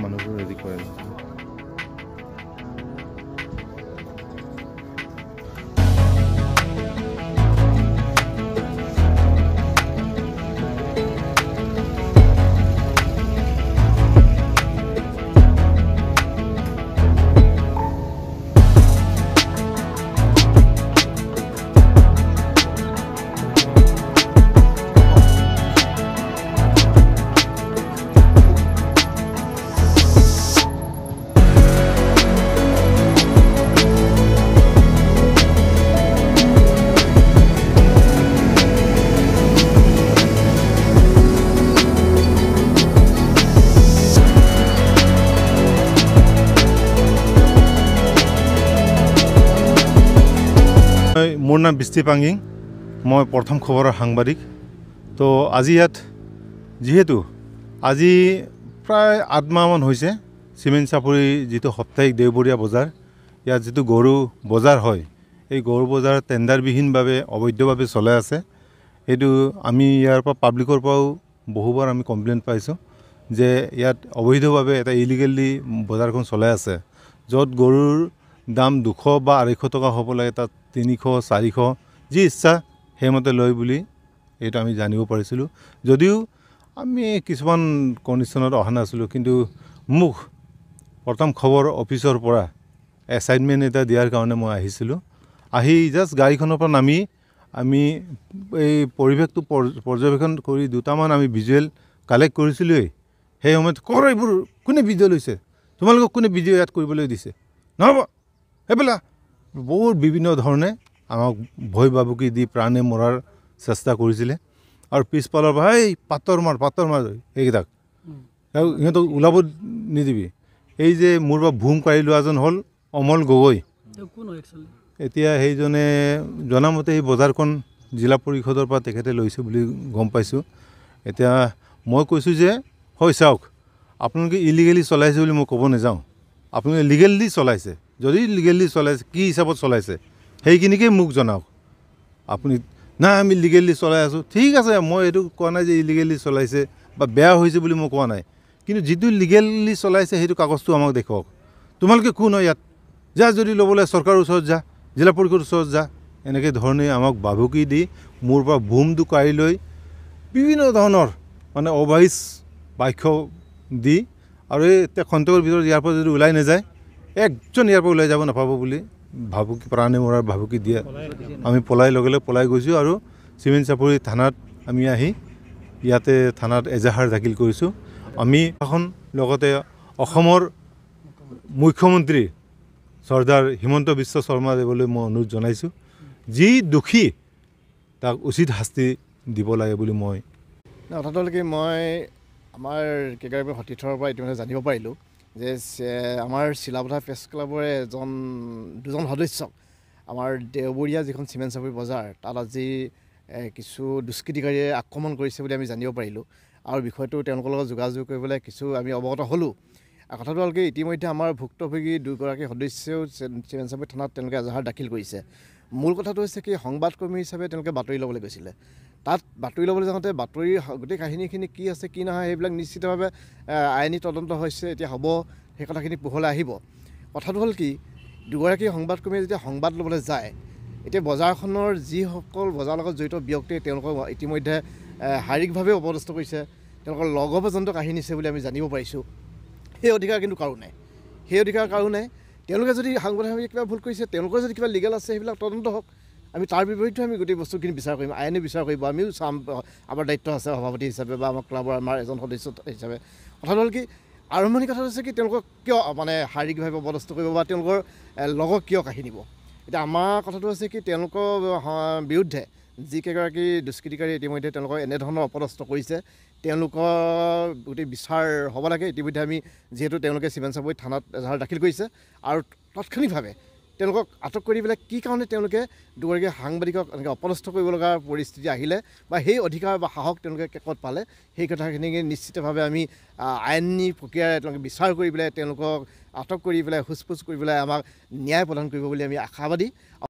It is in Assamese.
মানুহবোৰ ৰেডি কৰে মোৰ নাম বৃষ্টি পাঙ্গিং মই প্ৰথম খবৰৰ সাংবাদিক তো আজি ইয়াত যেহেতু আজি প্ৰায় 8 মাহমান হৈছে চিমেণ্ট চাপৰি যেটো সপ্তাহিক দেওবৰীয়া বজাৰ ইয়াত যেটো গৰু বজাৰ হয় এই গৰু বজাৰ টেণ্ডাৰবিহীনভাৱে অবৈধভাৱে চলাই আছে এইটো আমি ইয়াৰ পৰা পাব্লিকৰ পৰাও বহুবাৰ আমি কমপ্লেইন পাইছোঁ যে ইয়াত অবৈধভাৱে এটা ইলিগেলি বজাৰখন চলাই আছে য'ত গৰুৰ দাম 200 বা 250 টকা হ'ব লাগে তাত 300 400 যি ইচ্ছা হেমতে লয় বুলি এটা আমি জানিব পাৰিছিলো যদিও আমি কিছুমান কন্ডিশনত অহা নাছিলো কিন্তু মুখ প্ৰথম খবৰ অফিচৰ পৰা এসাইনমেন্ট এটা দিয়াৰ কাৰণে মই আহিছিলো আহি জাস্ট গাড়ীখনৰ পৰা নামি আমি এই পৰিৱেশটো পৰ্যবেক্ষণ কৰি দুটামান আমি ভিজুৱেল কালেক্ট কৰিছিলো সেই সময়ত কৰইবোৰ কোনে ভিডিঅ' লৈছে তোমালোকক কোনে ভিডিঅ' এড কৰিবলৈ দিছে নহব হেবলা বহুত বিভিন্ন ধৰণে আমাক ভয় বাবুকি দি প্ৰাণে মৰাৰ চেষ্টা কৰিছিলে আৰু পিছপালৰ ভাই পাতৰ মাৰ এইকেইটাক ইহঁতক ওলাব নিদিবি এই যে মোৰ বা ভূম কাঢ়ি লোৱাজন হ'ল অমল গগৈ এতিয়া সেইজনে জনামতে এই বজাৰখন জিলা পৰিষদৰ পৰা তেখেতে লৈছে বুলি গম পাইছোঁ এতিয়া মই কৈছোঁ যে হয় চাওক আপোনালোকে ইলিগেলি চলাইছে বুলি মই ক'ব নাযাওঁ আপোনালোকে লিগেলি চলাইছে যদি লিগেলি চলাইছে কি হিচাপত চলাইছে সেইখিনিকে মোক জনাওক আপুনি না আমি লিগেলি চলাই আছোঁ ঠিক আছে মই এইটো কোৱা নাই যে ইলিগেলি চলাইছে বা বেয়া হৈছে বুলি মই কোৱা নাই কিন্তু যিটো লিগেলি চলাইছে সেইটো কাগজটো আমাক দেখুৱাওক তোমালোকে কোন হয় ইয়াত যা যদি ল'বলৈ চৰকাৰৰ ওচৰত যা জিলা পৰিষদৰ ওচৰত যা এনেকৈ ধৰণে আমাক বাভুকি দি মোৰ পৰা ভূমটো কাঢ়ি লৈ বিভিন্ন ধৰণৰ মানে অবাইচ বাক্য দি আৰু এই খন্তেকৰ ভিতৰত ইয়াৰ পৰা যদি ওলাই নাযায় একজন ইয়াৰ পৰা ওলাই যাব নাপাব বুলি ভাবুকি প্ৰাণে মৰাৰ ভাবুকি দিয়ে আমি পলাই লগে পলাই গৈছোঁ আৰু চিমেণ্ট চাপৰি থানাত আমি আহি ইয়াতে থানাত এজাহাৰ দাখিল কৰিছোঁ আমি এখন লগতে অসমৰ মুখ্যমন্ত্ৰী চৰ্দাৰ হিমন্ত বিশ্ব শৰ্মা দেৱলৈ মই অনুৰোধ জনাইছোঁ যি দোষী তাক উচিত শাস্তি দিব লাগে বুলি মই কথাটো হ'ল কি মই আমাৰ কেইগৰাকী সতীৰ্থৰ পৰা ইতিমধ্যে জানিব পাৰিলোঁ যে আমাৰ চিলাপথাৰ প্ৰেছ ক্লাবৰে দুজন সদস্যক আমাৰ দেওবৰীয়া যিখন চিমেণ্ট চাপৰি বজাৰ তাত আজি কিছু দুষ্কৃতিকাৰীয়ে আক্ৰমণ কৰিছে বুলি আমি জানিব পাৰিলোঁ আৰু বিষয়টো তেওঁলোকৰ লগত যোগাযোগ কৰিবলৈ কিছু আমি অৱগত হ'লোঁ কথাটো হ'ল কি ইতিমধ্যে আমাৰ ভুক্তভোগী দুগৰাকী সদস্যও চিমেণ্ট চাপৰি থানাত তেওঁলোকে এজাহাৰ দাখিল কৰিছে মূল কথাটো হৈছে কি সংবাদকৰ্মী হিচাপে তেওঁলোকে বাতৰি ল'বলৈ গৈছিলে তাত বাতৰি ল'বলৈ যাওঁতে বাতৰিৰ গোটেই কাহিনীখিনি কি আছে কি নহয় সেইবিলাক নিশ্চিতভাৱে আইনী তদন্ত হৈছে এতিয়া হ'ব সেই কথাখিনি পোহৰলৈ আহিব কথাটো হ'ল কি দুগৰাকী সংবাদকৰ্মীয়ে যেতিয়া সংবাদ ল'বলৈ যায় এতিয়া বজাৰখনৰ যিসকল বজাৰৰ লগত জড়িত ব্যক্তিয়ে তেওঁলোকক ইতিমধ্যে শাৰীৰিকভাৱে অপদস্থ কৰিছে তেওঁলোকৰ লগৰ পৰ্যন্ত কাহিনী নিছে বুলি আমি জানিব পাৰিছোঁ সেই অধিকাৰ কিন্তু কাৰো নাই সেই অধিকাৰ কাৰো নাই তেওঁলোকে যদি সাংবাদিকে কিবা ভুল কৰিছে তেওঁলোকৰ যদি কিবা লিগেল আছে সেইবিলাক তদন্ত হওক আমি তাৰ বিপৰীতে আমি গোটেই বস্তুখিনি বিচাৰ কৰিম আইনে বিচাৰ কৰিব আমিও চাম আমাৰ দায়িত্ব আছে সভাপতি হিচাপে বা আমাৰ ক্লাবৰ আমাৰ এজন সদস্য হিচাপে কথাটো হ'ল কি আৰম্ভণি কথা হৈছে কি তেওঁলোকক কিয় মানে শাৰীৰিকভাৱে অপদস্থ কৰিব বা তেওঁলোকৰ লগক কিয় কাঢ়ি নিব এতিয়া আমাৰ কথাটো হৈছে কি তেওঁলোকৰ বিৰুদ্ধে যিকেইগৰাকী দুষ্কৃতিকাৰী ইতিমধ্যে তেওঁলোকক এনেধৰণৰ অপদস্থ কৰিছে তেওঁলোকৰ গোটেই বিচাৰ হ'ব লাগে ইতিমধ্যে আমি যিহেতু তেওঁলোকে চিমেণ্ট চাপৰি থানাত এজাহাৰ দাখিল কৰিছে আৰু তাৎক্ষণিকভাৱে তেওঁলোকক আটক কৰি পেলাই কি কাৰণে তেওঁলোকে দুগৰাকী সাংবাদিকক এনেকৈ অপদস্থ কৰিব লগা পৰিস্থিতি আহিলে বা সেই অধিকাৰ বা সাহস তেওঁলোকে ক'ত পালে সেই কথাখিনি নিশ্চিতভাৱে আমি আইনী প্ৰক্ৰিয়াৰে তেওঁলোকে বিচাৰ কৰি পেলাই তেওঁলোকক আটক কৰি পেলাই সোধ পোছ কৰি পেলাই আমাক ন্যায় প্ৰদান কৰিব বুলি আমি আশাবাদী